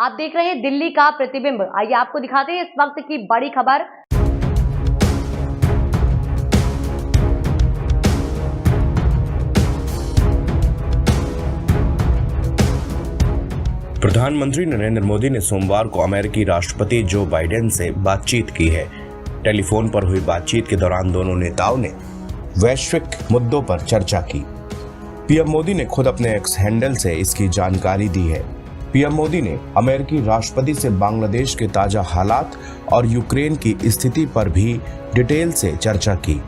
आप देख रहे हैं दिल्ली का प्रतिबिंब। आइए आपको दिखाते हैं इस वक्त की बड़ी खबर। प्रधानमंत्री नरेंद्र मोदी ने सोमवार को अमेरिकी राष्ट्रपति जो बाइडेन से बातचीत की है। टेलीफोन पर हुई बातचीत के दौरान दोनों नेताओं ने वैश्विक मुद्दों पर चर्चा की। पीएम मोदी ने खुद अपने एक्स हैंडल से इसकी जानकारी दी है। पीएम मोदी ने अमेरिकी राष्ट्रपति से बांग्लादेश के ताजा हालात और यूक्रेन की स्थिति पर भी डिटेल से चर्चा की।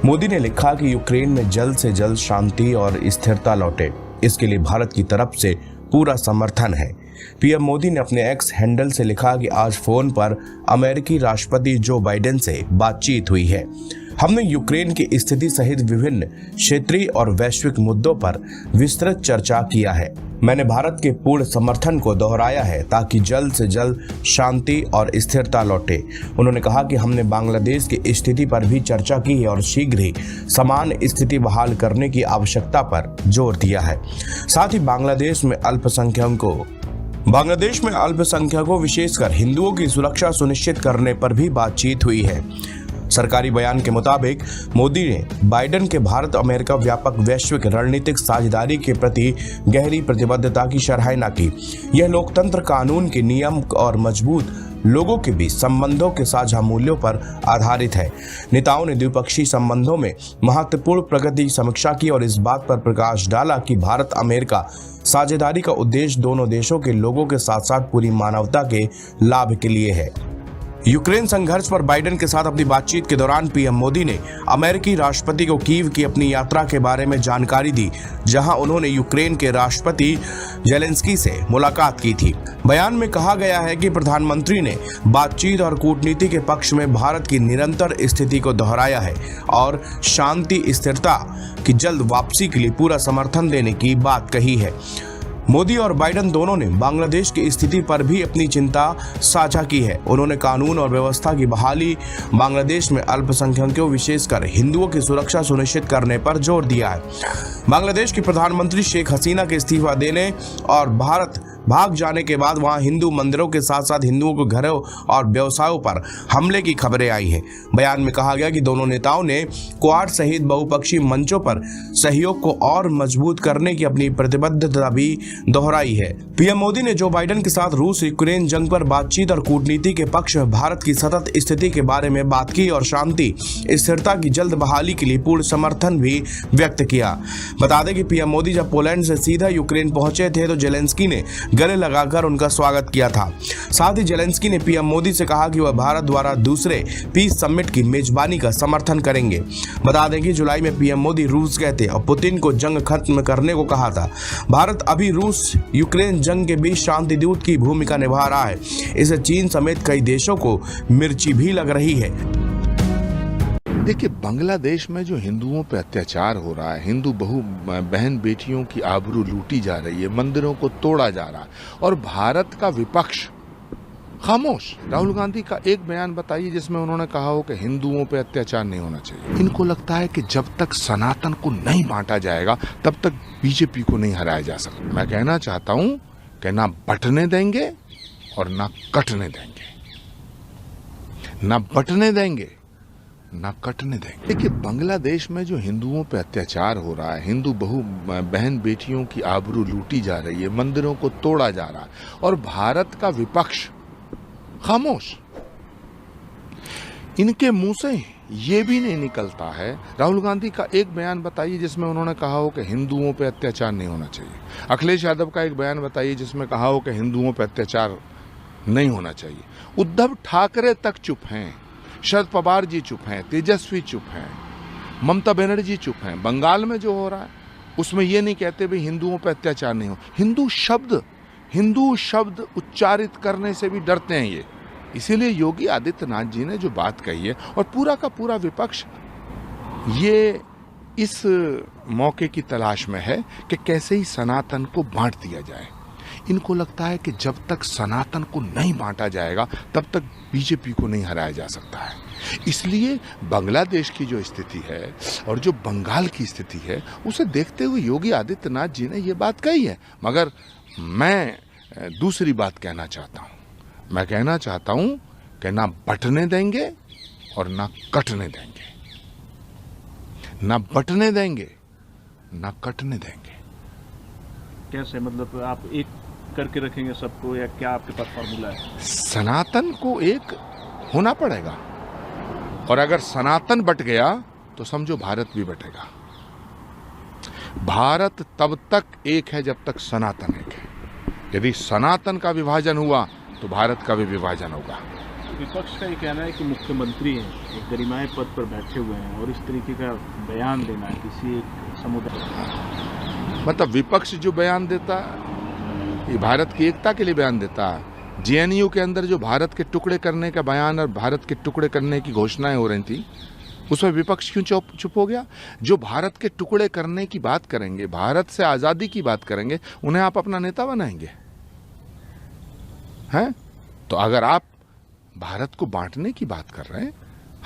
मोदी ने लिखा कि यूक्रेन में जल्द से जल्द शांति और स्थिरता लौटे, इसके लिए भारत की तरफ से पूरा समर्थन है। पीएम मोदी ने अपने एक्स हैंडल से लिखा कि आज फोन पर अमेरिकी राष्ट्रपति जो बाइडेन से बातचीत हुई है। हमने यूक्रेन की स्थिति सहित विभिन्न क्षेत्रीय और वैश्विक मुद्दों पर विस्तृत चर्चा किया है। मैंने भारत के पूर्ण समर्थन को दोहराया है ताकि जल्द से जल्द शांति और स्थिरता लौटे। उन्होंने कहा कि हमने बांग्लादेश की स्थिति पर भी चर्चा की है और शीघ्र ही समान स्थिति बहाल करने की आवश्यकता पर जोर दिया है। साथ ही बांग्लादेश में अल्पसंख्यकों विशेषकर हिंदुओं की सुरक्षा सुनिश्चित करने पर भी बातचीत हुई है। सरकारी बयान के मुताबिक मोदी ने बाइडेन के भारत अमेरिका व्यापक वैश्विक रणनीतिक साझेदारी के प्रति गहरी प्रतिबद्धता की सराहना की। यह लोकतंत्र, कानून के नियम और मजबूत लोगों के बीच संबंधों के साझा मूल्यों पर आधारित है। नेताओं ने द्विपक्षीय संबंधों में महत्वपूर्ण प्रगति की समीक्षा की और इस बात पर प्रकाश डाला कि भारत अमेरिका साझेदारी का उद्देश्य दोनों देशों के लोगों के साथ साथ पूरी मानवता के लाभ के लिए है। यूक्रेन संघर्ष पर बाइडेन के साथ अपनी बातचीत के दौरान पीएम मोदी ने अमेरिकी राष्ट्रपति को कीव की अपनी यात्रा के बारे में जानकारी दी, जहां उन्होंने यूक्रेन के राष्ट्रपति जेलेंस्की से मुलाकात की थी। बयान में कहा गया है कि प्रधानमंत्री ने बातचीत और कूटनीति के पक्ष में भारत की निरंतर स्थिति को दोहराया है और शांति स्थिरता की जल्द वापसी के लिए पूरा समर्थन देने की बात कही है। मोदी और बाइडेन दोनों ने बांग्लादेश की स्थिति पर भी अपनी चिंता साझा की है। उन्होंने कानून और व्यवस्था की बहाली, बांग्लादेश में अल्पसंख्यकों विशेषकर हिंदुओं की सुरक्षा सुनिश्चित करने पर जोर दिया है। बांग्लादेश की प्रधानमंत्री शेख हसीना के इस्तीफा देने और भारत भाग जाने के बाद वहां हिंदू मंदिरों के साथ साथ हिंदुओं के घरों और व्यवसायों पर हमले की खबरें आई हैं। बयान में कहा गया कि दोनों नेताओं ने क्वाड सहित बहुपक्षीय मंचों पर सहयोग को और मजबूत करने की अपनी प्रतिबद्धता भी दोहराई है। पीएम मोदी ने जो बाइडेन के साथ रूस यूक्रेन जंग पर बातचीत और कूटनीति के पक्ष में भारत की सतत स्थिति के बारे में बात की और शांति स्थिरता की जल्द बहाली के लिए पूर्ण समर्थन भी व्यक्त किया। बता दें कि पीएम मोदी जब पोलैंड से सीधा यूक्रेन पहुंचे थे तो जेलेंस्की ने गले लगाकर उनका स्वागत किया था। साथ ही जेलेंस्की ने पीएम मोदी से कहा कि वह भारत द्वारा दूसरे पीस समिट की मेजबानी का समर्थन करेंगे। बता दें कि जुलाई में पीएम मोदी रूस गए थे और पुतिन को जंग खत्म करने को कहा था। भारत अभी रूस यूक्रेन जंग के बीच शांति दूत की भूमिका निभा रहा है। इससे चीन समेत कई देशों को मिर्ची भी लग रही है। देखिए, बांग्लादेश में जो हिंदुओं पे अत्याचार हो रहा है, हिंदू बहन बेटियों की आबरू लूटी जा रही है, मंदिरों को तोड़ा जा रहा है और भारत का विपक्ष खामोश। राहुल गांधी का एक बयान बताइए जिसमें उन्होंने कहा हो कि हिंदुओं पे अत्याचार नहीं होना चाहिए। इनको लगता है कि जब तक सनातन को नहीं बांटा जाएगा तब तक बीजेपी को नहीं हराया जा सकता। मैं कहना चाहता हूं कि ना बंटने देंगे और ना कटने देंगे, ना बंटने देंगे ना कटने देंगे। देखिए, बांग्लादेश में जो हिंदुओं पे अत्याचार हो रहा है, हिंदू बहन बेटियों की आबरू लूटी जा रही है, मंदिरों को तोड़ा जा रहा है और भारत का विपक्ष खामोश। इनके मुंह से ये भी नहीं निकलता है। राहुल गांधी का एक बयान बताइए जिसमें उन्होंने कहा हो कि हिंदुओं पे अत्याचार नहीं होना चाहिए। अखिलेश यादव का एक बयान बताइए जिसमें कहा हो कि हिंदुओं पे अत्याचार नहीं होना चाहिए। उद्धव ठाकरे तक चुप हैं, शरद पवार जी चुप हैं, तेजस्वी चुप हैं, ममता बनर्जी चुप हैं। बंगाल में जो हो रहा है उसमें ये नहीं कहते भाई हिंदुओं पर अत्याचार नहीं हो। हिंदू शब्द उच्चारित करने से भी डरते हैं ये। इसीलिए योगी आदित्यनाथ जी ने जो बात कही है और पूरा का पूरा विपक्ष ये इस मौके की तलाश में है कि कैसे ही सनातन को बांट दिया जाए। इनको लगता है कि जब तक सनातन को नहीं बांटा जाएगा तब तक बीजेपी को नहीं हराया जा सकता है। इसलिए बांग्लादेश की जो स्थिति है और जो बंगाल की स्थिति है उसे देखते हुए योगी आदित्यनाथ जी ने ये बात कही है। मगर मैं दूसरी बात कहना चाहता हूँ। मैं कहना चाहता हूँ कि ना बंटने देंगे और ना कटने देंगे, ना बंटने देंगे ना कटने देंगे। कैसे, मतलब आप एक करके रखेंगे सबको, या क्या आपके पास फॉर्मूला है? सनातन को एक होना पड़ेगा, और अगर सनातन बट गया तो समझो भारत भी बटेगा। भारत तब तक एक है जब तक सनातन एक है। यदि सनातन का विभाजन हुआ तो भारत का भी विभाजन होगा। विपक्ष का ये कहना है कि मुख्यमंत्री हैं, एक गरिमाए पद पर बैठे हुए हैं, और इस तरीके का बयान देना है किसी एक समुदाय, मतलब विपक्ष जो बयान देता है ये भारत की एकता के लिए बयान देता है। जेएनयू के अंदर जो भारत के टुकड़े करने का बयान और भारत के टुकड़े करने की घोषणाएं हो रही थी, उसमें विपक्ष क्यों चुप हो गया? जो भारत के टुकड़े करने की बात करेंगे, भारत से आज़ादी की बात करेंगे, उन्हें आप अपना नेता बनाएंगे हैं? तो अगर आप भारत को बांटने की बात कर रहे हैं,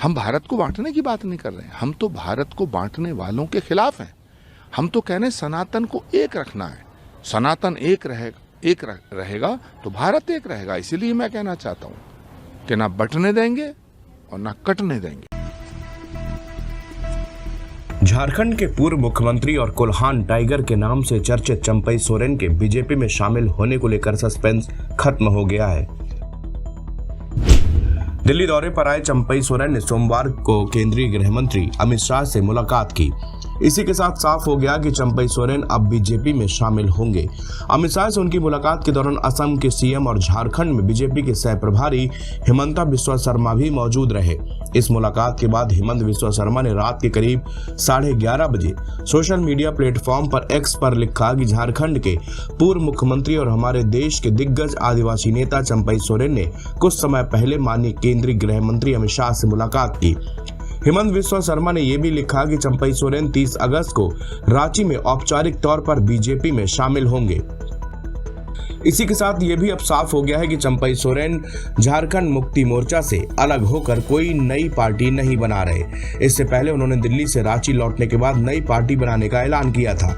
हम भारत को बांटने की बात नहीं कर रहे हैं। हम तो भारत को बांटने वालों के खिलाफ हैं। हम तो कह रहे हैं सनातन को एक रखना है। सनातन एक रहेगा तो भारत एक रहेगा। इसीलिए मैं कहना चाहता हूं कि ना बंटने देंगे और ना कटने देंगे। झारखंड के पूर्व मुख्यमंत्री और कुल्हान टाइगर के नाम से चर्चित चंपई सोरेन के बीजेपी में शामिल होने को लेकर सस्पेंस खत्म हो गया है। दिल्ली दौरे पर आए चंपई सोरेन ने सोमवार को केंद्रीय गृह मंत्री अमित शाह से मुलाकात की। इसी के साथ साफ हो गया कि चंपई सोरेन अब बीजेपी में शामिल होंगे। अमित शाह से उनकी मुलाकात के दौरान असम के सीएम और झारखंड में बीजेपी के सह प्रभारी हिमंता बिस्वा शर्मा भी मौजूद रहे। इस मुलाकात के बाद हिमंत बिस्वा शर्मा ने रात के करीब 11:30 बजे सोशल मीडिया प्लेटफॉर्म पर एक्स पर लिखा कि झारखंड के पूर्व मुख्यमंत्री और हमारे देश के दिग्गज आदिवासी नेता चंपई सोरेन ने कुछ समय पहले माननीय केंद्रीय गृह मंत्री अमित शाह से मुलाकात की। हिमंत बिस्वा शर्मा ने यह भी लिखा कि चंपई सोरेन 30 अगस्त को रांची में औपचारिक तौर पर बीजेपी में शामिल होंगे। इसी के साथ ये भी अब साफ हो गया है कि चंपई सोरेन झारखंड मुक्ति मोर्चा से अलग होकर कोई नई पार्टी नहीं बना रहे। इससे पहले उन्होंने दिल्ली से रांची लौटने के बाद नई पार्टी बनाने का ऐलान किया था,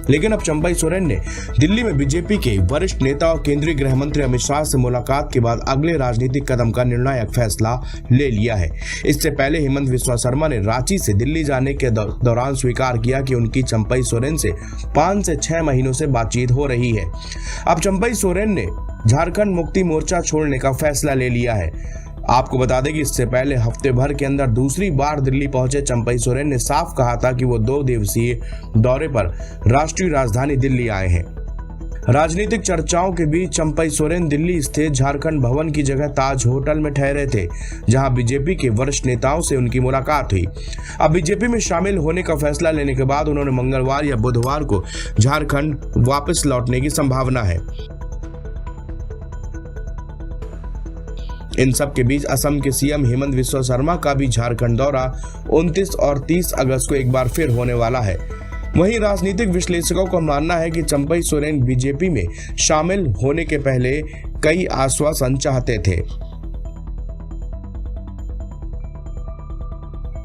लेकिन अब चंपई सोरेन ने दिल्ली में बीजेपी के वरिष्ठ नेता और केंद्रीय गृह मंत्री अमित शाह से मुलाकात के बाद अगले राजनीतिक कदम का निर्णायक फैसला ले लिया है। इससे पहले हिमंत बिस्वा शर्मा ने रांची से दिल्ली जाने के दौरान स्वीकार किया कि उनकी चंपई सोरेन से 5 से 6 महीनों से बातचीत हो रही है। अब चंपई सोरेन ने झारखंड मुक्ति मोर्चा छोड़ने का फैसला ले लिया है। आपको बता दें कि इससे पहले हफ्ते भर के अंदर दूसरी बार दिल्ली पहुंचे चंपई सोरेन ने साफ कहा था कि वो 2 दिवसीय दौरे पर राष्ट्रीय राजधानी दिल्ली आए हैं। राजनीतिक चर्चाओं के बीच चंपई सोरेन दिल्ली स्थित झारखंड भवन की जगह ताज होटल में ठहरे थे, जहां बीजेपी के वरिष्ठ नेताओं से उनकी मुलाकात हुई। अब बीजेपी में शामिल होने का फैसला लेने के बाद उन्होंने मंगलवार या बुधवार को झारखंड वापस लौटने की संभावना है। इन सब के बीच असम के सीएम हेमंत बिस्वा शर्मा का भी झारखंड दौरा 29 और 30 अगस्त को एक बार फिर होने वाला है। वहीं राजनीतिक विश्लेषकों का मानना है कि चंपई सोरेन बीजेपी में शामिल होने के पहले कई आश्वासन चाहते थे।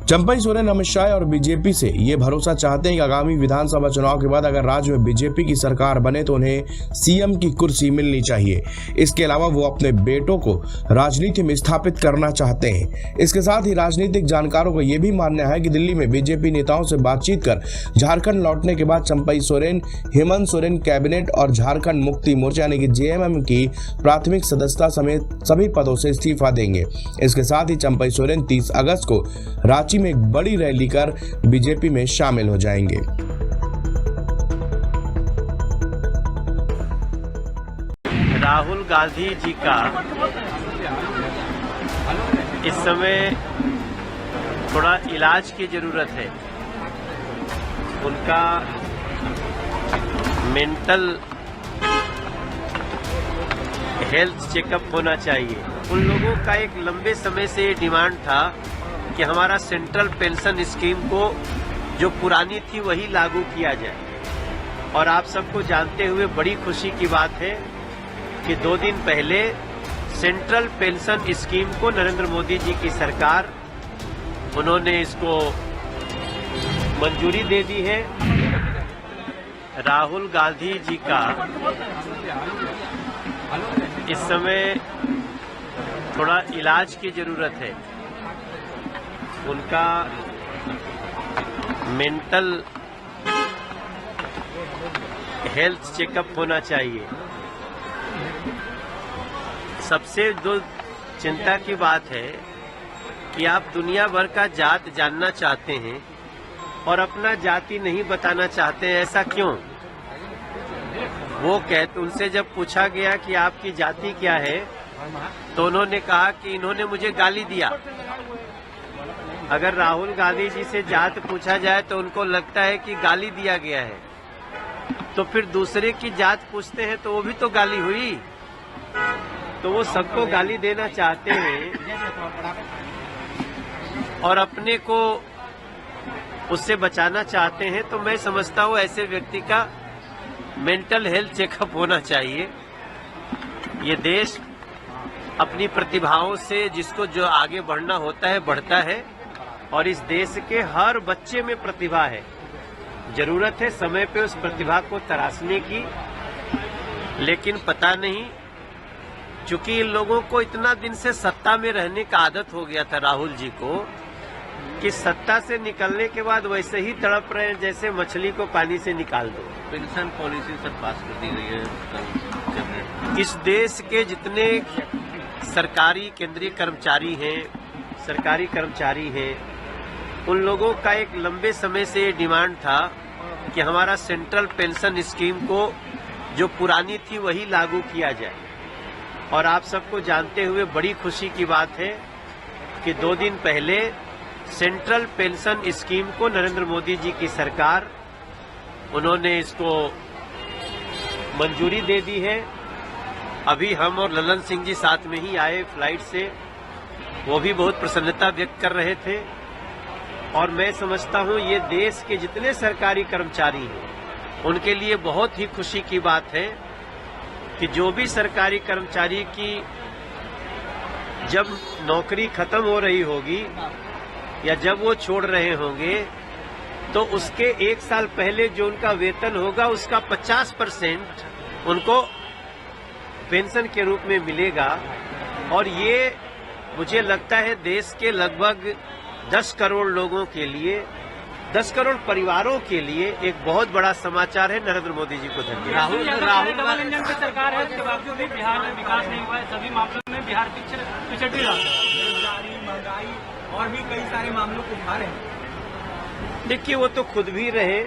चंपई सोरेन अमित शाह और बीजेपी से ये भरोसा चाहते हैं कि आगामी विधानसभा चुनाव के बाद अगर राज्य में बीजेपी की सरकार बने तो उन्हें सीएम की कुर्सी मिलनी चाहिए। इसके अलावा वो अपने बेटों को राजनीति में स्थापित करना चाहते हैं। इसके साथ ही राजनीतिक जानकारों का यह भी मानना है कि दिल्ली में बीजेपी नेताओं से बातचीत कर झारखंड लौटने के बाद चंपई सोरेन हेमंत सोरेन कैबिनेट और झारखंड मुक्ति मोर्चा यानी कि जेएमएम की प्राथमिक सदस्यता समेत सभी पदों से इस्तीफा देंगे। इसके साथ ही चंपई सोरेन 30 अगस्त को रांची में एक बड़ी रैली कर बीजेपी में शामिल हो जाएंगे। राहुल गांधी जी का इस समय थोड़ा इलाज की जरूरत है। उनका मेंटल हेल्थ चेकअप होना चाहिए। उन लोगों का एक लंबे समय से डिमांड था कि हमारा सेंट्रल पेंशन स्कीम को जो पुरानी थी वही लागू किया जाए। और आप सबको जानते हुए बड़ी खुशी की बात है कि 2 दिन पहले सेंट्रल पेंशन स्कीम को नरेंद्र मोदी जी की सरकार उन्होंने इसको मंजूरी दे दी है। राहुल गांधी जी का इस समय थोड़ा इलाज की जरूरत है। उनका मेंटल हेल्थ चेकअप होना चाहिए। सबसे जो चिंता की बात है कि आप दुनिया भर का जात जानना चाहते हैं और अपना जाति नहीं बताना चाहते हैं, ऐसा क्यों? वो कहते, उनसे जब पूछा गया कि आपकी जाति क्या है, तो उन्होंने कहा कि इन्होंने मुझे गाली दिया। अगर राहुल गांधी जी से जात पूछा जाए तो उनको लगता है कि गाली दिया गया है, तो फिर दूसरे की जात पूछते हैं तो वो भी तो गाली हुई। तो वो सबको गाली देना चाहते हैं और अपने को उससे बचाना चाहते हैं। तो मैं समझता हूँ ऐसे व्यक्ति का मेंटल हेल्थ चेकअप होना चाहिए। ये देश अपनी प्रतिभाओं से जिसको जो आगे बढ़ना होता है बढ़ता है, और इस देश के हर बच्चे में प्रतिभा है। जरूरत है समय पे उस प्रतिभा को तराशने की, लेकिन पता नहीं, चूंकि इन लोगों को इतना दिन से सत्ता में रहने का आदत हो गया था राहुल जी को, कि सत्ता से निकलने के बाद वैसे ही तड़प रहे हैं जैसे मछली को पानी से निकाल दो। पेंशन पॉलिसी सर पास कर दी गई है कल। इस देश के जितने सरकारी केंद्रीय कर्मचारी हैं, उन लोगों का एक लंबे समय से ये डिमांड था कि हमारा सेंट्रल पेंशन स्कीम को जो पुरानी थी वही लागू किया जाए। और आप सबको जानते हुए बड़ी खुशी की बात है कि 2 दिन पहले सेंट्रल पेंशन स्कीम को नरेंद्र मोदी जी की सरकार, उन्होंने इसको मंजूरी दे दी है। अभी हम और ललन सिंह जी साथ में ही आए फ्लाइट से, वो भी बहुत प्रसन्नता व्यक्त कर रहे थे। और मैं समझता हूं ये देश के जितने सरकारी कर्मचारी हैं उनके लिए बहुत ही खुशी की बात है कि जो भी सरकारी कर्मचारी की जब नौकरी खत्म हो रही होगी या जब वो छोड़ रहे होंगे, तो उसके 1 साल पहले जो उनका वेतन होगा उसका 50% उनको पेंशन के रूप में मिलेगा। और ये मुझे लगता है देश के लगभग 10 करोड़ लोगों के लिए, 10 करोड़ परिवारों के लिए एक बहुत बड़ा समाचार है। नरेंद्र मोदी जी को धन्यवाद। राहुल डबल इंजन की सरकार है, उसके बावजूद भी बिहार में विकास नहीं हुआ है। सभी मामलों में बिहार पिछड़ भी रहा है। बेरोजगारी, महंगाई और भी कई सारे मामलों को उठा रहे हैं। देखिए, वो तो खुद भी रहे।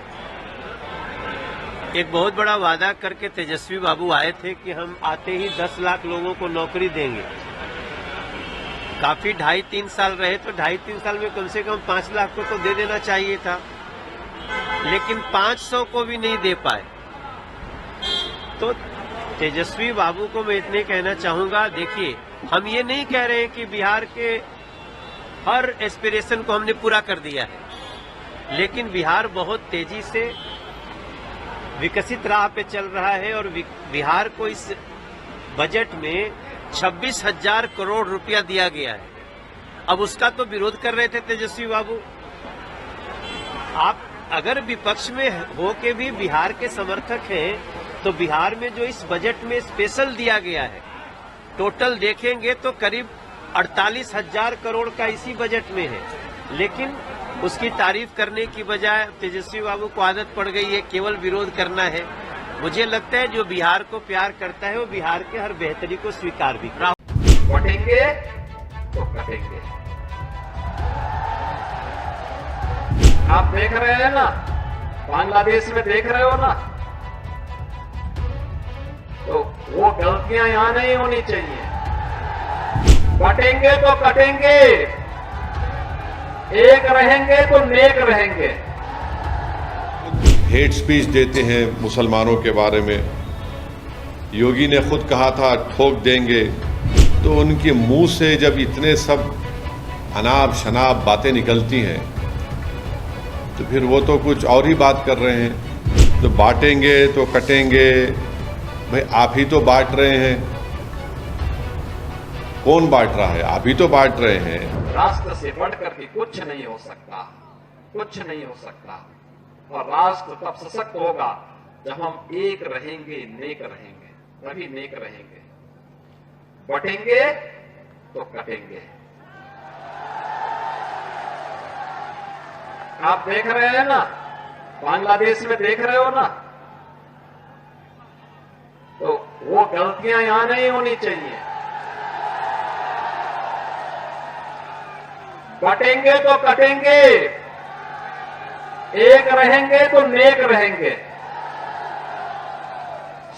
एक बहुत बड़ा वादा करके तेजस्वी बाबू आए थे कि हम आते ही 10 लाख लोगों को नौकरी देंगे। काफी 2.5-3 साल रहे, तो 2.5-3 साल में कम से कम 5 लाख को तो दे देना चाहिए था, लेकिन 500 को भी नहीं दे पाए। तो तेजस्वी बाबू को मैं इतने कहना चाहूंगा, देखिए, हम ये नहीं कह रहे हैं कि बिहार के हर एस्पिरेशन को हमने पूरा कर दिया है, लेकिन बिहार बहुत तेजी से विकसित राह पे चल रहा है। और बिहार को इस बजट में 26,000 करोड़ रुपया दिया गया है। अब उसका तो विरोध कर रहे थे तेजस्वी बाबू। आप अगर विपक्ष में हो के भी बिहार के समर्थक हैं, तो बिहार में जो इस बजट में स्पेशल दिया गया है, टोटल देखेंगे तो करीब 48,000 करोड़ का इसी बजट में है। लेकिन उसकी तारीफ करने की बजाय तेजस्वी बाबू को आदत पड़ गई है केवल विरोध करना है। मुझे लगता है जो बिहार को प्यार करता है वो बिहार के हर बेहतरी को स्वीकार भी करता है। कटेंगे तो कटेंगे। आप देख रहे हैं ना, बांग्लादेश में देख रहे हो ना, तो वो गलतियां यहां नहीं होनी चाहिए। कटेंगे तो कटेंगे, एक रहेंगे तो नेक रहेंगे। हेट स्पीच देते हैं मुसलमानों के बारे में। योगी ने खुद कहा था ठोक देंगे, तो उनके मुंह से जब इतने सब अनाप शनाप बातें निकलती हैं, तो फिर वो तो कुछ और ही बात कर रहे हैं। तो बांटेंगे तो कटेंगे, भाई आप ही तो बांट रहे हैं। कौन बांट रहा है? आप ही तो बांट रहे हैं। राष्ट्र से बढ़कर के कुछ नहीं हो सकता, कुछ नहीं हो सकता। और राष्ट्र तब सशक्त होगा जब हम एक रहेंगे, नेक रहेंगे, तभी नेक रहेंगे। बटेंगे तो कटेंगे। आप देख रहे हैं ना, बांग्लादेश में देख रहे हो ना, तो वो गलतियां यहां नहीं होनी चाहिए। बटेंगे तो कटेंगे, एक रहेंगे तो नेक रहेंगे,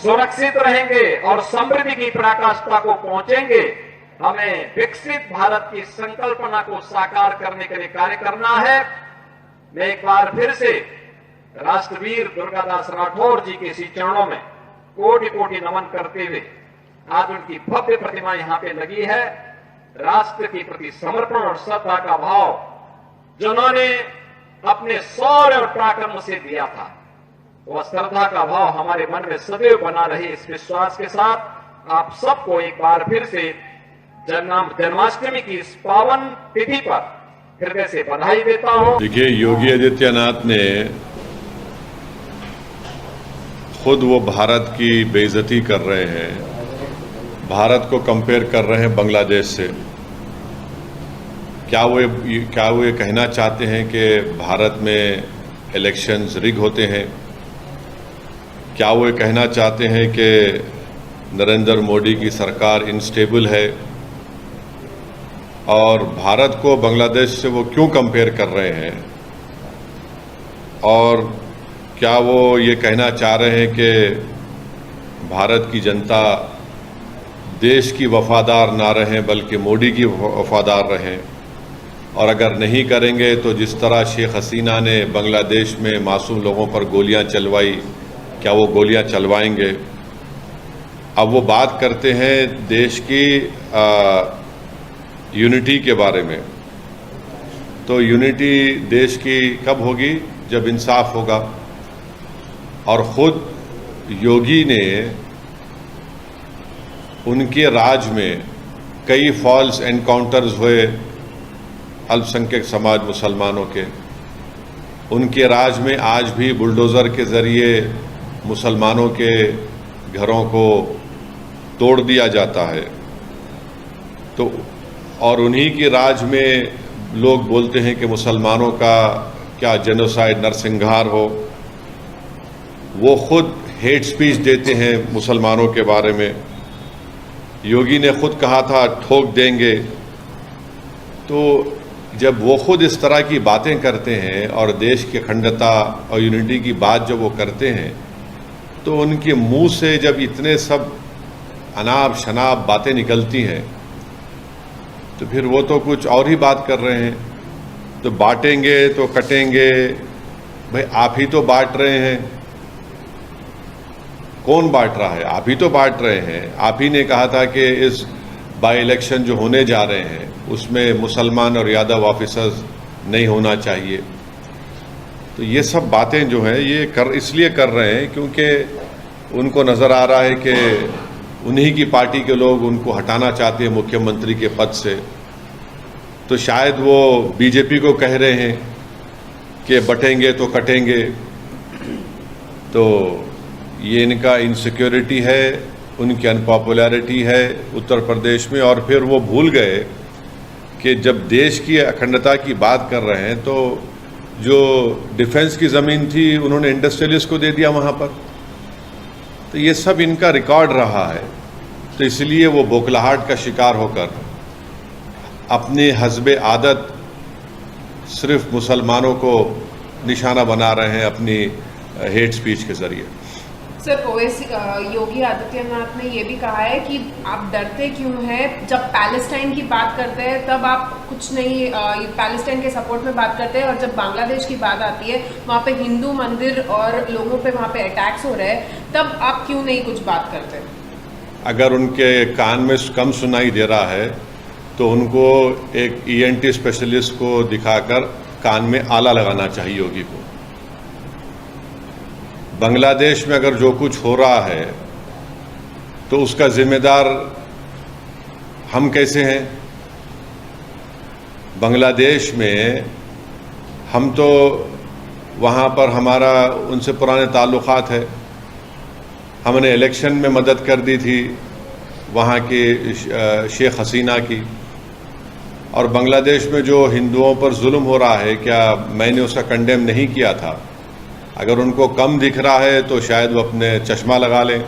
सुरक्षित रहेंगे और समृद्धि की पराकाष्ठा को पहुंचेंगे। हमें विकसित भारत की संकल्पना को साकार करने के लिए कार्य करना है। मैं एक बार फिर से राष्ट्रवीर दुर्गादास राठौर जी के इसी चरणों में कोटि कोटि नमन करते हुए, आज उनकी भव्य प्रतिमा यहां पे लगी है। राष्ट्र के प्रति समर्पण और श्रद्धा का भाव जिन्होंने अपने शौर्य और पराक्रम से दिया था, वह श्रद्धा का भाव हमारे मन में सदैव बना रहे, इस विश्वास के साथ आप सबको एक बार फिर से जन्माष्टमी की इस पावन तिथि पर हृदय से बधाई देता हूं। देखिए, योगी आदित्यनाथ ने खुद वो भारत की बेइज्जती कर रहे हैं, भारत को कंपेयर कर रहे हैं बांग्लादेश से। क्या वो ये कहना चाहते हैं कि भारत में इलेक्शंस रिग होते हैं? क्या वो ये कहना चाहते हैं कि नरेंद्र मोदी की सरकार इनस्टेबल है? और भारत को बांग्लादेश से वो क्यों कंपेयर कर रहे हैं? और क्या वो ये कहना चाह रहे हैं कि भारत की जनता देश की वफादार ना रहें बल्कि मोदी की वफादार रहें? और अगर नहीं करेंगे तो जिस तरह शेख हसीना ने बांग्लादेश में मासूम लोगों पर गोलियां चलवाई, क्या वो गोलियां चलवाएंगे? अब वो बात करते हैं देश की यूनिटी के बारे में। तो यूनिटी देश की कब होगी? जब इंसाफ होगा। और खुद योगी ने उनके राज में कई फॉल्स एनकाउंटर्स हुए अल्पसंख्यक समाज मुसलमानों के। उनके राज में आज भी बुलडोज़र के ज़रिए मुसलमानों के घरों को तोड़ दिया जाता है। तो और उन्हीं के राज में लोग बोलते हैं कि मुसलमानों का क्या जेनोसाइड, नरसंहार हो। वो खुद हेट स्पीच देते हैं मुसलमानों के बारे में। योगी ने खुद कहा था ठोक देंगे। तो जब वो खुद इस तरह की बातें करते हैं और देश की अखंडता और यूनिटी की बात जब वो करते हैं, तो उनके मुंह से जब इतने सब अनाप शनाप बातें निकलती हैं, तो फिर वो तो कुछ और ही बात कर रहे हैं। तो बांटेंगे तो कटेंगे, भाई आप ही तो बांट रहे हैं। कौन बांट रहा है? आप ही तो बांट रहे हैं। आप ही ने कहा था कि इस बाई इलेक्शन जो होने जा रहे हैं उसमें मुसलमान और यादव ऑफिसर्स नहीं होना चाहिए। तो ये सब बातें जो हैं ये इसलिए कर रहे हैं क्योंकि उनको नज़र आ रहा है कि उन्हीं की पार्टी के लोग उनको हटाना चाहते हैं मुख्यमंत्री के पद से। तो शायद वो बीजेपी को कह रहे हैं कि बटेंगे तो कटेंगे। तो ये इनका इनसिक्योरिटी है, उनकी अनपॉपुलैरिटी है उत्तर प्रदेश में। और फिर वो भूल गए कि जब देश की अखंडता की बात कर रहे हैं तो जो डिफेंस की ज़मीन थी उन्होंने इंडस्ट्रियलिस्ट को दे दिया वहाँ पर। तो ये सब इनका रिकॉर्ड रहा है। तो इसलिए वो बौखलाहट का शिकार होकर अपने हस्बे आदत सिर्फ मुसलमानों को निशाना बना रहे हैं अपनी हेट स्पीच के ज़रिए। सर, ओवैसी योगी आदित्यनाथ ने ये भी कहा है कि आप डरते क्यों हैं? जब पैलेस्टाइन की बात करते हैं तब आप कुछ नहीं, पैलेस्टाइन के सपोर्ट में बात करते हैं, और जब बांग्लादेश की बात आती है वहाँ पे हिंदू मंदिर और लोगों पे वहाँ पे अटैक्स हो रहे हैं, तब आप क्यों नहीं कुछ बात करते? अगर उनके कान में कम सुनाई दे रहा है तो उनको एक ENT स्पेशलिस्ट को दिखाकर कान में आला लगाना चाहिए योगी को। बांग्लादेश में अगर जो कुछ हो रहा है तो उसका जिम्मेदार हम कैसे हैं? बांग्लादेश में हम तो वहाँ पर हमारा उनसे पुराने ताल्लुकात है। हमने इलेक्शन में मदद कर दी थी, वहाँ की शेख हसीना की, और बांग्लादेश में जो हिंदुओं पर जुल्म हो रहा है, क्या मैंने उसका कंडेम नहीं किया था? अगर उनको कम दिख रहा है तो शायद वो अपने चश्मा लगा लें,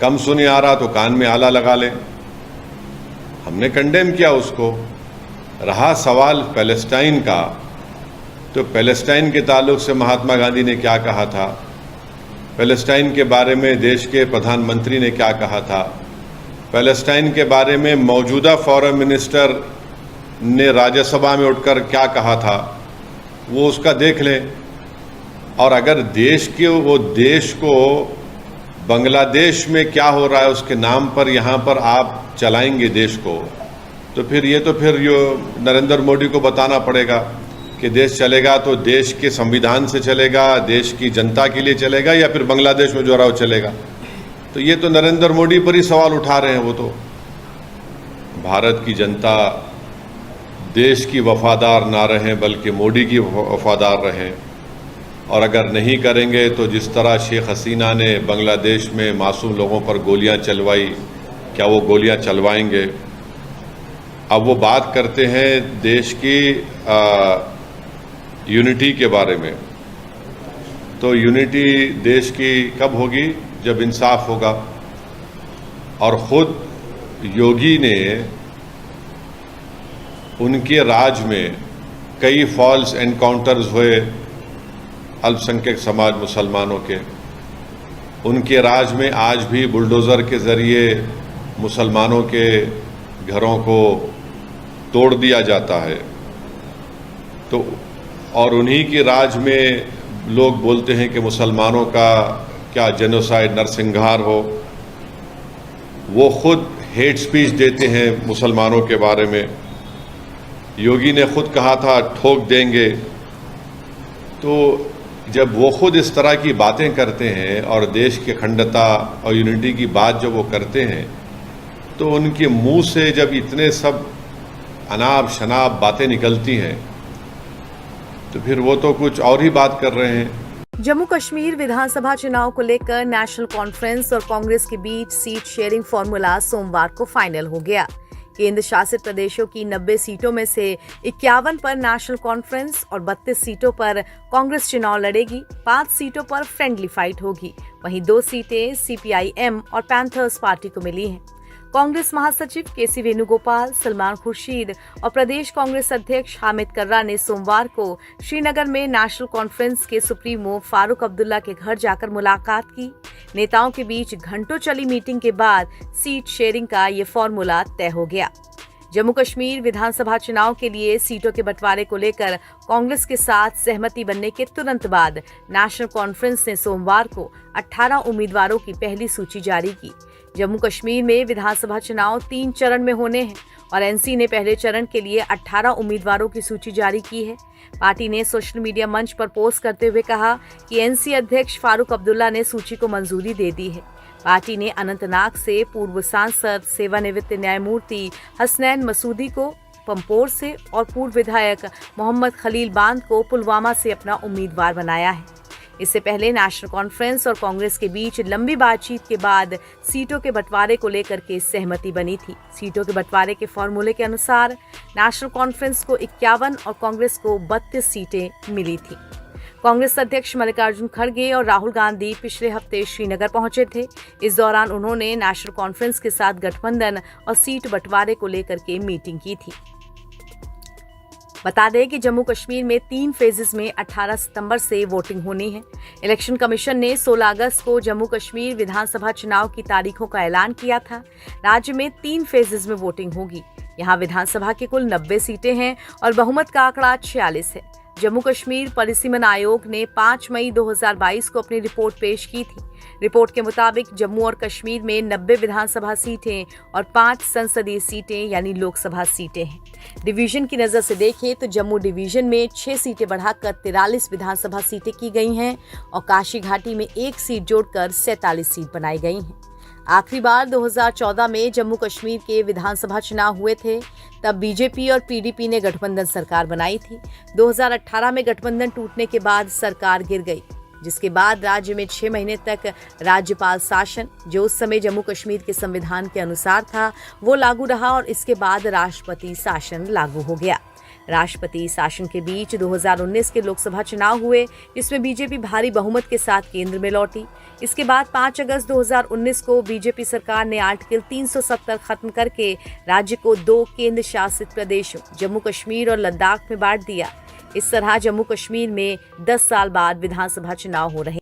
कम सुनी आ रहा तो कान में आला लगा लें। हमने कंडेम किया उसको। रहा सवाल पैलेस्टाइन का, तो पैलेस्टाइन के ताल्लुक से महात्मा गांधी ने क्या कहा था, पैलेस्टाइन के बारे में देश के प्रधानमंत्री ने क्या कहा था, पैलेस्टाइन के बारे में मौजूदा फॉरेन मिनिस्टर ने राज्यसभा में उठकर क्या कहा था, वो उसका देख लें। और अगर देश को बांग्लादेश में क्या हो रहा है उसके नाम पर यहाँ पर आप चलाएंगे देश को, तो फिर नरेंद्र मोदी को बताना पड़ेगा कि देश चलेगा तो देश के संविधान से चलेगा, देश की जनता के लिए चलेगा, या फिर बांग्लादेश में जो रहा वो चलेगा। तो ये तो नरेंद्र मोदी पर ही सवाल उठा रहे हैं। वो तो भारत की जनता देश की वफादार ना रहें बल्कि मोदी की वफादार रहें। और अगर नहीं करेंगे तो जिस तरह शेख हसीना ने बांग्लादेश में मासूम लोगों पर गोलियां चलवाई, क्या वो गोलियां चलवाएंगे? अब वो बात करते हैं देश की यूनिटी के बारे में। तो यूनिटी देश की कब होगी? जब इंसाफ होगा। और खुद योगी ने उनके राज में कई फॉल्स एनकाउंटर्स हुए अल्पसंख्यक समाज मुसलमानों के। उनके राज में आज भी बुलडोज़र के ज़रिए मुसलमानों के घरों को तोड़ दिया जाता है। तो और उन्हीं के राज में लोग बोलते हैं कि मुसलमानों का क्या जेनोसाइड, नरसंहार हो। वो खुद हेट स्पीच देते हैं मुसलमानों के बारे में। योगी ने खुद कहा था ठोक देंगे। तो जब वो खुद इस तरह की बातें करते हैं और देश की अखंडता और यूनिटी की बात जब वो करते हैं, तो उनके मुंह से जब इतने सब अनाप शनाप बातें निकलती हैं तो फिर वो तो कुछ और ही बात कर रहे हैं। जम्मू कश्मीर विधानसभा चुनाव को लेकर नेशनल कॉन्फ्रेंस और कांग्रेस के बीच सीट शेयरिंग फॉर्मूला सोमवार को फाइनल हो गया। केंद्र शासित प्रदेशों की 90 सीटों में से 51 पर नेशनल कॉन्फ्रेंस और 32 सीटों पर कांग्रेस चुनाव लड़ेगी। 5 सीटों पर फ्रेंडली फाइट होगी। वहीं 2 सीटें सीपीआईएम और पैंथर्स पार्टी को मिली हैं। कांग्रेस महासचिव केसी वेणुगोपाल, सलमान खुर्शीद और प्रदेश कांग्रेस अध्यक्ष हामिद कर्रा ने सोमवार को श्रीनगर में नेशनल कॉन्फ्रेंस के सुप्रीमो फारूक अब्दुल्ला के घर जाकर मुलाकात की। नेताओं के बीच घंटों चली मीटिंग के बाद सीट शेयरिंग का ये फॉर्मूला तय हो गया। जम्मू कश्मीर विधानसभा चुनाव के लिए सीटों के बंटवारे को लेकर कांग्रेस के साथ सहमति बनने के तुरंत बाद नेशनल कॉन्फ्रेंस ने सोमवार को 18 उम्मीदवारों की पहली सूची जारी की। जम्मू कश्मीर में विधानसभा चुनाव 3 चरण में होने हैं और एनसी ने पहले चरण के लिए 18 उम्मीदवारों की सूची जारी की है। पार्टी ने सोशल मीडिया मंच पर पोस्ट करते हुए कहा कि एनसी अध्यक्ष फारूक अब्दुल्ला ने सूची को मंजूरी दे दी है। पार्टी ने अनंतनाग से पूर्व सांसद सेवानिवृत्त न्यायमूर्ति हसनैन मसूदी को पंपोर से और पूर्व विधायक मोहम्मद खलील बांद को पुलवामा से अपना उम्मीदवार बनाया है। इससे पहले नेशनल कॉन्फ्रेंस और कांग्रेस के बीच लंबी बातचीत के बाद सीटों के बंटवारे को लेकर के सहमति बनी थी। सीटों के बंटवारे के फॉर्मूले के अनुसार नेशनल कॉन्फ्रेंस को 51 और कांग्रेस को 32 सीटें मिली थी। कांग्रेस अध्यक्ष मल्लिकार्जुन खड़गे और राहुल गांधी पिछले हफ्ते श्रीनगर पहुंचे थे। इस दौरान उन्होंने नेशनल कॉन्फ्रेंस के साथ गठबंधन और सीट बंटवारे को लेकर के मीटिंग की थी। बता दें कि जम्मू कश्मीर में 3 फेजेस में 18 सितंबर से वोटिंग होनी है। इलेक्शन कमीशन ने 16 अगस्त को जम्मू कश्मीर विधानसभा चुनाव की तारीखों का ऐलान किया था। राज्य में 3 फेजेस में वोटिंग होगी। यहाँ विधानसभा की कुल 90 सीटें हैं और बहुमत का आंकड़ा 46 है। जम्मू कश्मीर परिसीमन आयोग ने 5 मई 2022 को अपनी रिपोर्ट पेश की थी। रिपोर्ट के मुताबिक जम्मू और कश्मीर में 90 विधानसभा सीटें और 5 संसदीय सीटें यानी लोकसभा सीटें हैं। डिवीजन की नजर से देखें तो जम्मू डिवीजन में 6 सीटें बढ़ाकर 43 विधानसभा सीटें की गई हैं और काशी घाटी में 1 सीट जोड़कर 47 सीट बनाई गई हैं। आखिरी बार 2014 में जम्मू कश्मीर के विधानसभा चुनाव हुए थे। तब बीजेपी और पीडीपी ने गठबंधन सरकार बनाई थी। 2018 में गठबंधन टूटने के बाद सरकार गिर गई। जिसके बाद राज्य में 6 महीने तक राज्यपाल शासन, जो उस समय जम्मू कश्मीर के संविधान के अनुसार था, वो लागू रहा और इसके बाद राष्ट्रपति शासन लागू हो गया। राष्ट्रपति शासन के बीच 2019 के लोकसभा चुनाव हुए, जिसमें बीजेपी भारी बहुमत के साथ केंद्र में लौटी। इसके बाद 5 अगस्त 2019 को बीजेपी सरकार ने आर्टिकल 370 खत्म करके राज्य को 2 केंद्र शासित प्रदेशों जम्मू कश्मीर और लद्दाख में बांट दिया। इस तरह जम्मू कश्मीर में 10 साल बाद विधानसभा चुनाव हो रहे।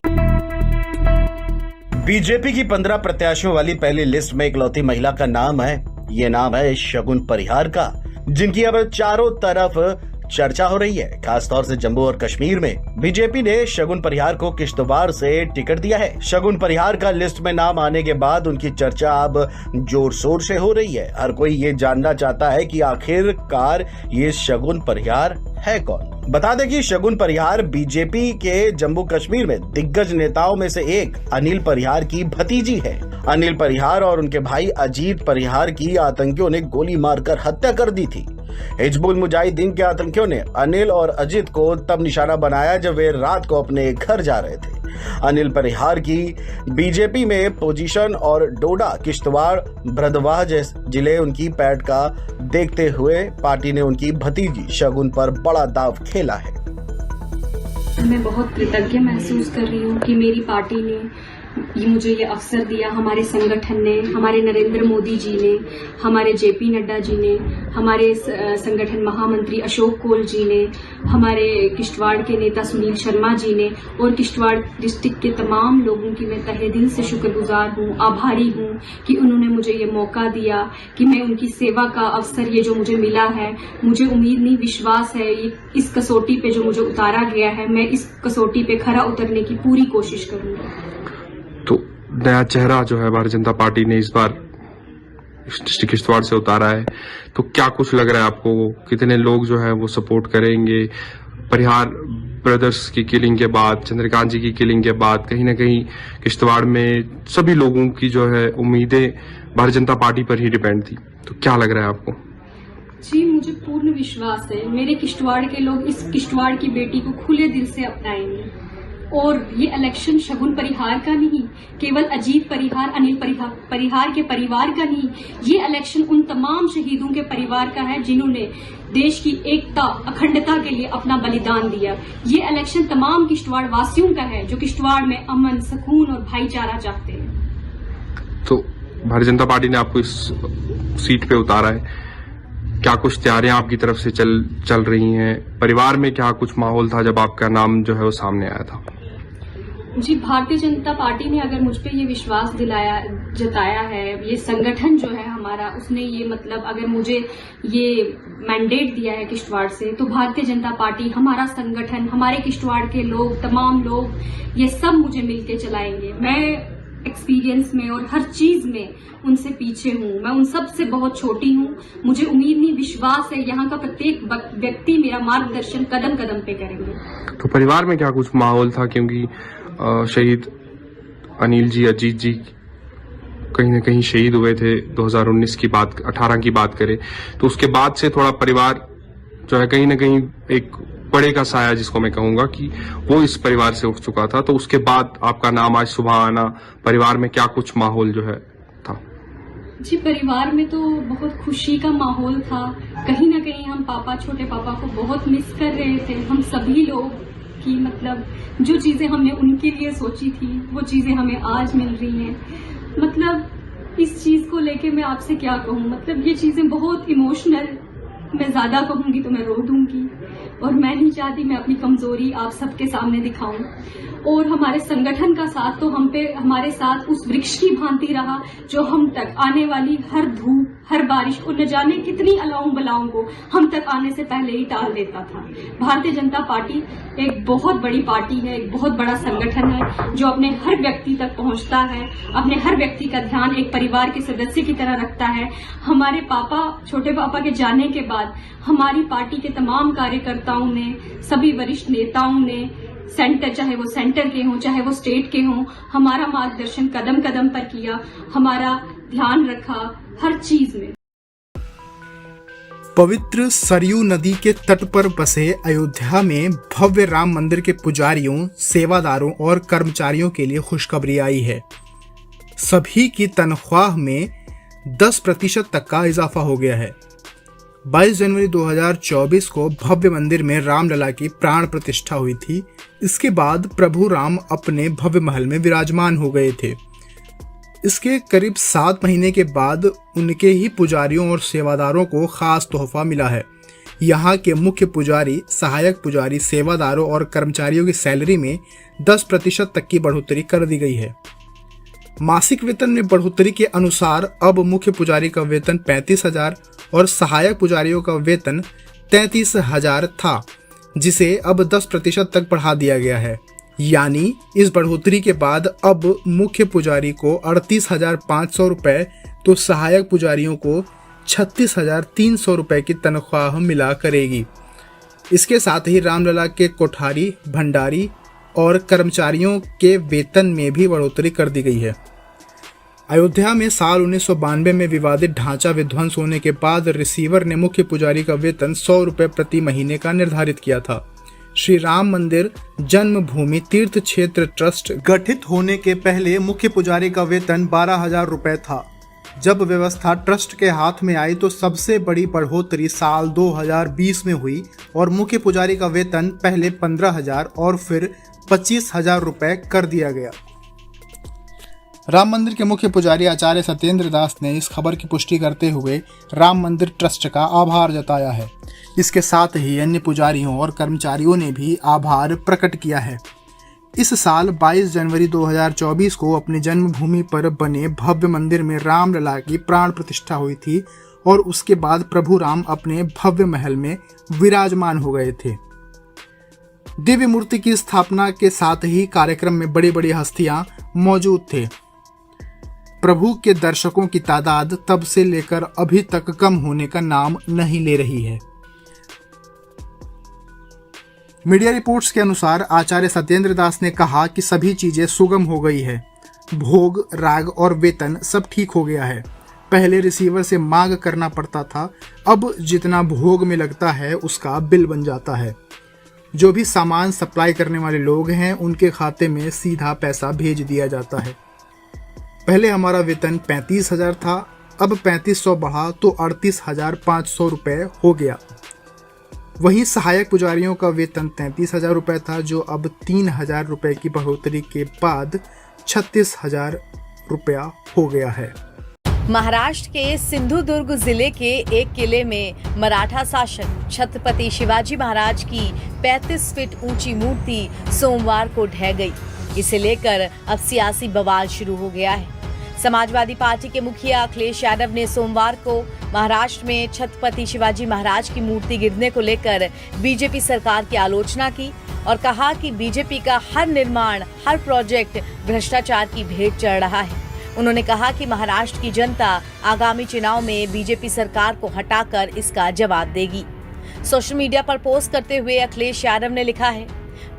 बीजेपी की 15 प्रत्याशियों वाली पहली लिस्ट में इकलौती महिला का नाम है। ये नाम है शगुन परिहार का, जिनकी अब चारों तरफ चर्चा हो रही है। खासतौर से जम्मू और कश्मीर में बीजेपी ने शगुन परिहार को किश्तवाड़ से टिकट दिया है। शगुन परिहार का लिस्ट में नाम आने के बाद उनकी चर्चा अब जोर शोर से हो रही है। हर कोई ये जानना चाहता है कि आखिरकार ये शगुन परिहार है कौन। बता दें कि शगुन परिहार बीजेपी के जम्मू कश्मीर में दिग्गज नेताओं में से एक अनिल परिहार की भतीजी है। अनिल परिहार और उनके भाई अजीत परिहार की आतंकियों ने गोली मारकर हत्या कर दी थी। हिजबुल मुजाहिदीन के आतंकियों ने अनिल और अजीत को तब निशाना बनाया जब वे रात को अपने घर जा रहे थे। अनिल परिहार की बीजेपी में पोजीशन और डोडा, किश्तवाड़, भद्रवाह जैसे जिले उनकी पैठ का देखते हुए पार्टी ने उनकी भतीजी शगुन पर बड़ा दाव खेला है। मैं बहुत कृतज्ञ महसूस कर रही हूँ कि मेरी पार्टी ने मुझे ये अवसर दिया, हमारे संगठन ने, हमारे नरेंद्र मोदी जी ने, हमारे जेपी नड्डा जी ने, हमारे संगठन महामंत्री अशोक कोल जी ने, हमारे किश्तवाड़ के नेता सुनील शर्मा जी ने और किश्तवाड़ डिस्ट्रिक्ट के तमाम लोगों की मैं तहे दिल से शुक्रगुजार हूँ, आभारी हूँ कि उन्होंने मुझे ये मौका दिया कि मैं उनकी सेवा का अवसर ये जो मुझे मिला है, मुझे उम्मीद नहीं विश्वास है इस कसौटी पे जो मुझे उतारा गया है, मैं इस कसौटी पे खरा उतरने की पूरी कोशिश करूँगा। तो नया चेहरा जो है भारतीय जनता पार्टी ने इस बार डिस्ट्रिक्ट किश्तवाड़ से उतारा है, तो क्या कुछ लग रहा है आपको? कितने लोग जो है वो सपोर्ट करेंगे? परिहार ब्रदर्स की किलिंग के बाद, चंद्रकांत जी की किलिंग के बाद कहीं ना कहीं किश्तवाड़ में सभी लोगों की जो है उम्मीदें भारतीय जनता पार्टी पर ही डिपेंड थी, तो क्या लग रहा है आपको? जी, मुझे पूर्ण विश्वास है मेरे किश्तवाड़ के लोग इस किश्तवाड़ की बेटी को खुले दिल से अपनाएंगे और ये इलेक्शन शगुन परिहार का नहीं, केवल अजीत परिहार, अनिल परिहार के परिवार का नहीं, ये इलेक्शन उन तमाम शहीदों के परिवार का है जिन्होंने देश की एकता, अखंडता के लिए अपना बलिदान दिया। ये इलेक्शन तमाम किश्तवाड़ वासियों का है जो किश्तवाड़ में अमन, सुकून और भाईचारा चाहते हैं। तो भारतीय जनता पार्टी ने आपको इस सीट पे उतारा है, क्या कुछ तैयारियां आपकी तरफ से चल रही हैं? परिवार में क्या कुछ माहौल था जब आपका नाम जो है वो सामने आया था? जी, भारतीय जनता पार्टी ने अगर मुझ पे ये विश्वास जताया है, ये संगठन जो है हमारा, उसने ये मतलब अगर मुझे ये मैंडेट दिया है किश्तवाड़ से, तो भारतीय जनता पार्टी, हमारा संगठन, हमारे किश्तवाड़ के लोग, तमाम लोग, ये सब मुझे मिलके चलाएंगे। मैं एक्सपीरियंस में और हर चीज में उनसे पीछे हूँ, मैं उन सब से बहुत छोटी हूँ। मुझे उम्मीद नहीं विश्वास है यहाँ का प्रत्येक व्यक्ति मेरा मार्गदर्शन कदम कदम पे करेंगे। तो परिवार में क्या कुछ माहौल था? क्योंकि शहीद अनिल जी, अजीत जी कहीं ना कहीं शहीद हुए थे 2019 की बात, 18 की बात करें तो उसके बाद से थोड़ा परिवार जो है कहीं ना कहीं एक बड़े का साया, जिसको मैं कहूंगा कि वो इस परिवार से उठ चुका था, तो उसके बाद आपका नाम आज सुबह आना, परिवार में क्या कुछ माहौल जो है था? जी, परिवार में तो बहुत खुशी का माहौल था। कहीं ना कहीं हम छोटे पापा को बहुत मिस कर रहे थे। हम सभी लोग की मतलब जो चीजें हमने उनके लिए सोची थी वो चीजें हमें आज मिल रही हैं। मतलब इस चीज को लेके मैं आपसे क्या कहूँ, मतलब ये चीजें बहुत इमोशनल, मैं ज्यादा कहूंगी तो मैं रो दूंगी और मैं नहीं चाहती मैं अपनी कमजोरी आप सबके सामने दिखाऊं। और हमारे संगठन का साथ तो हम पे हमारे साथ उस वृक्ष की भांति रहा जो हम तक आने वाली हर धूप, हर बारिश और न जाने कितनी अलाओं बलाओं को हम तक आने से पहले ही टाल देता था। भारतीय जनता पार्टी एक बहुत बड़ी पार्टी है, एक बहुत बड़ा संगठन है जो अपने हर व्यक्ति तक पहुंचता है, अपने हर व्यक्ति का ध्यान एक परिवार के सदस्य की तरह रखता है। हमारे पापा, छोटे पापा के जाने के बाद हमारी पार्टी के तमाम कार्यकर्ताओं ने, सभी वरिष्ठ नेताओं ने, सेंटर, चाहे वो सेंटर के हों चाहे वो स्टेट के हों, हमारा मार्गदर्शन कदम कदम पर किया, हमारा ध्यान रखा हर चीज में। पवित्र सरयू नदी के तट पर बसे अयोध्या में भव्य राम मंदिर के पुजारियों, सेवादारों और कर्मचारियों के लिए खुशखबरी आई है। सभी की तनख्वाह में 10% तक का इजाफा हो गया है। 22 जनवरी 2024 को भव्य मंदिर में रामलला की प्राण प्रतिष्ठा हुई थी। इसके बाद प्रभु राम अपने भव्य महल में विराजमान हो गए थे। इसके करीब 7 महीने के बाद उनके ही पुजारियों और सेवादारों को खास तोहफा मिला है। यहाँ के मुख्य पुजारी, सहायक पुजारी, सेवादारों और कर्मचारियों की सैलरी में 10% तक की बढ़ोतरी कर दी गई है। मासिक वेतन में बढ़ोतरी के अनुसार अब मुख्य पुजारी का वेतन 35,000 और सहायक पुजारियों का वेतन 33,000 था, जिसे अब 10% तक बढ़ा दिया गया है। यानी इस बढ़ोतरी के बाद अब मुख्य पुजारी को 38,500 रुपये तो सहायक पुजारियों को 36,300 रुपये की तनख्वाह मिला करेगी। इसके साथ ही रामलला के कोठारी, भंडारी और कर्मचारियों के वेतन में भी बढ़ोतरी कर दी गई है। अयोध्या में साल 1992 में विवादित ढांचा विध्वंस होने के बाद रिसीवर ने मुख्य पुजारी का वेतन 100 रुपये प्रति महीने का निर्धारित किया था। श्री राम मंदिर जन्मभूमि तीर्थ क्षेत्र ट्रस्ट गठित होने के पहले मुख्य पुजारी का वेतन 12,000 रुपये था। जब व्यवस्था ट्रस्ट के हाथ में आई तो सबसे बड़ी बढ़ोतरी साल 2020 में हुई और मुख्य पुजारी का वेतन पहले 15,000 और फिर 25,000 रुपये कर दिया गया। राम मंदिर के मुख्य पुजारी आचार्य सत्येंद्र दास ने इस खबर की पुष्टि करते हुए राम मंदिर ट्रस्ट का आभार जताया है। इसके साथ ही अन्य पुजारियों और कर्मचारियों ने भी आभार प्रकट किया है। इस साल 22 जनवरी 2024 को अपनी जन्मभूमि पर बने भव्य मंदिर में रामलला की प्राण प्रतिष्ठा हुई थी और उसके बाद प्रभु राम अपने भव्य महल में विराजमान हो गए थे। दिव्य मूर्ति की स्थापना के साथ ही कार्यक्रम में बड़ी बड़ी हस्तियां मौजूद थे। प्रभु के दर्शकों की तादाद तब से लेकर अभी तक कम होने का नाम नहीं ले रही है। मीडिया रिपोर्ट्स के अनुसार आचार्य सत्येंद्र दास ने कहा कि सभी चीजें सुगम हो गई है। भोग, राग और वेतन सब ठीक हो गया है। पहले रिसीवर से मांग करना पड़ता था, अब जितना भोग में लगता है उसका बिल बन जाता है। जो भी सामान सप्लाई करने वाले लोग हैं उनके खाते में सीधा पैसा भेज दिया जाता है। पहले हमारा वेतन 35,000 था, अब 3500 बढ़ा तो 38,500 रुपये हो गया। वहीं सहायक पुजारियों का वेतन 33,000 रुपये था, जो अब 3,000 रुपये की बढ़ोतरी के बाद 36,000 रुपया हो गया है। महाराष्ट्र के सिंधुदुर्ग जिले के एक किले में मराठा शासक छत्रपति शिवाजी महाराज की 35 फीट ऊंची मूर्ति सोमवार को ढह गई। इसे लेकर अब सियासी बवाल शुरू हो गया है। समाजवादी पार्टी के मुखिया अखिलेश यादव ने सोमवार को महाराष्ट्र में छत्रपति शिवाजी महाराज की मूर्ति गिरने को लेकर बीजेपी सरकार की आलोचना की और कहा कि बीजेपी का हर निर्माण, हर प्रोजेक्ट भ्रष्टाचार की भेंट चढ़ रहा है। उन्होंने कहा कि महाराष्ट्र की जनता आगामी चुनाव में बीजेपी सरकार को हटाकर इसका जवाब देगी। सोशल मीडिया पर पोस्ट करते हुए अखिलेश यादव ने लिखा है,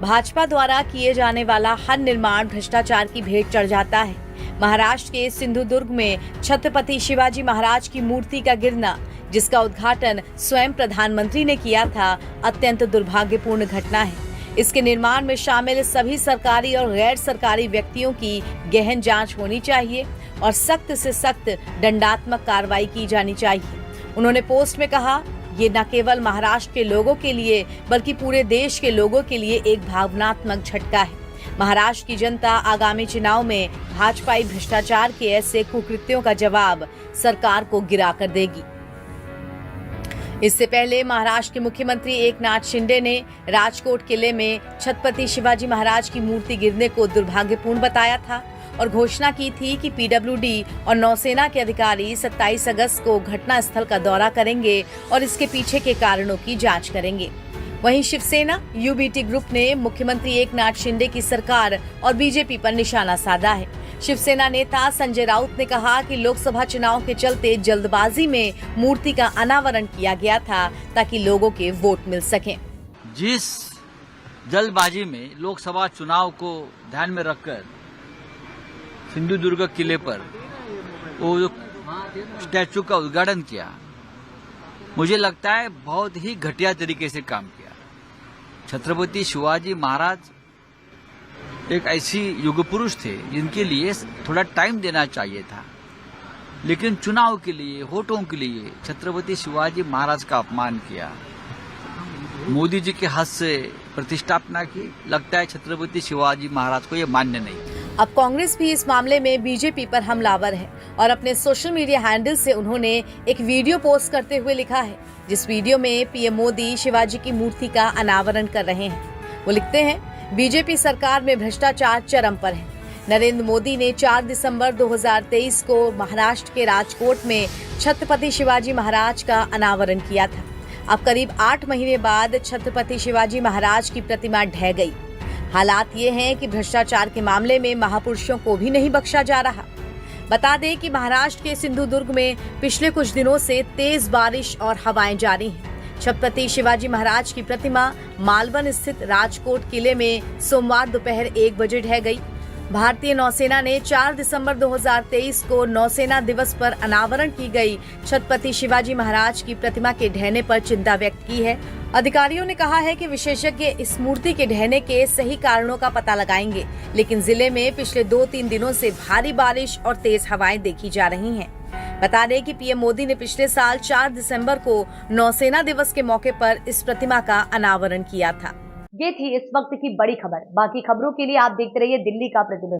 भाजपा द्वारा किए जाने वाला हर निर्माण भ्रष्टाचार की भेंट चढ़ जाता है। महाराष्ट्र के सिंधुदुर्ग में छत्रपति शिवाजी महाराज की मूर्ति का गिरना, जिसका उद्घाटन स्वयं प्रधानमंत्री ने किया था, अत्यंत दुर्भाग्यपूर्ण घटना है। इसके निर्माण में शामिल सभी सरकारी और गैर सरकारी व्यक्तियों की गहन जांच होनी चाहिए और सख्त से सख्त दंडात्मक कार्रवाई की जानी चाहिए। उन्होंने पोस्ट में कहा, ये न केवल महाराष्ट्र के लोगों के लिए बल्कि पूरे देश के लोगों के लिए एक भावनात्मक झटका है। महाराष्ट्र की जनता आगामी चुनाव में भाजपाई भ्रष्टाचार के ऐसे कुकृत्यों का जवाब सरकार को गिरा कर देगी। इससे पहले महाराष्ट्र के मुख्यमंत्री एकनाथ शिंदे ने राजकोट किले में छत्रपति शिवाजी महाराज की मूर्ति गिरने को दुर्भाग्यपूर्ण बताया था और घोषणा की थी कि पीडब्ल्यूडी और नौसेना के अधिकारी 27 अगस्त को घटनास्थल का दौरा करेंगे और इसके पीछे के कारणों की जांच करेंगे। वहीं शिवसेना यूबीटी ग्रुप ने मुख्यमंत्री एकनाथ शिंदे की सरकार और बीजेपी पर निशाना साधा है। शिवसेना नेता संजय राउत ने कहा कि लोकसभा चुनाव के चलते जल्दबाजी में मूर्ति का अनावरण किया गया था ताकि लोगों के वोट मिल सकें। जिस जल्दबाजी में लोकसभा चुनाव को ध्यान में रखकर सिंधुदुर्ग किले पर वो स्टैचू का उद्घाटन किया, मुझे लगता है बहुत ही घटिया तरीके से काम किया। छत्रपति शिवाजी महाराज एक ऐसी युग पुरुष थे जिनके लिए थोड़ा टाइम देना चाहिए था, लेकिन चुनाव के लिए, वोटों के लिए छत्रपति शिवाजी महाराज का अपमान किया। मोदी जी के हाथ से प्रतिष्ठापना की। लगता है छत्रपति शिवाजी महाराज को ये मान्य नहीं। अब कांग्रेस भी इस मामले में बीजेपी पर हमलावर है और अपने सोशल मीडिया हैंडल से उन्होंने एक वीडियो पोस्ट करते हुए लिखा है, जिस वीडियो में पीएम मोदी शिवाजी की मूर्ति का अनावरण कर रहे हैं। वो लिखते हैं, बीजेपी सरकार में भ्रष्टाचार चरम पर है। नरेंद्र मोदी ने 4 दिसंबर 2023 को महाराष्ट्र के राजकोट में छत्रपति शिवाजी महाराज का अनावरण किया था। अब करीब 8 महीने बाद छत्रपति शिवाजी महाराज की प्रतिमा ढह गई। हालात ये हैं कि भ्रष्टाचार के मामले में महापुरुषों को भी नहीं बख्शा जा रहा। बता दें कि महाराष्ट्र के सिंधुदुर्ग में पिछले कुछ दिनों से तेज बारिश और हवाएं जारी हैं। छत्रपति शिवाजी महाराज की प्रतिमा मालवन स्थित राजकोट किले में सोमवार दोपहर 1 बजे ढह गई। भारतीय नौसेना ने 4 दिसंबर 2023 को नौसेना दिवस पर अनावरण की गई छत्रपति शिवाजी महाराज की प्रतिमा के ढहने पर चिंता व्यक्त की है। अधिकारियों ने कहा है कि विशेषज्ञ इस मूर्ति के ढहने के सही कारणों का पता लगाएंगे, लेकिन जिले में पिछले 2-3 दिनों से भारी बारिश और तेज हवाएं देखी जा रही हैं। बता दें कि पीएम मोदी ने पिछले साल 4 दिसंबर को नौसेना दिवस के मौके पर इस प्रतिमा का अनावरण किया था। ये थी इस वक्त की बड़ी खबर। बाकी खबरों के लिए आप देखते रहिए दिल्ली का प्रतिबिंब।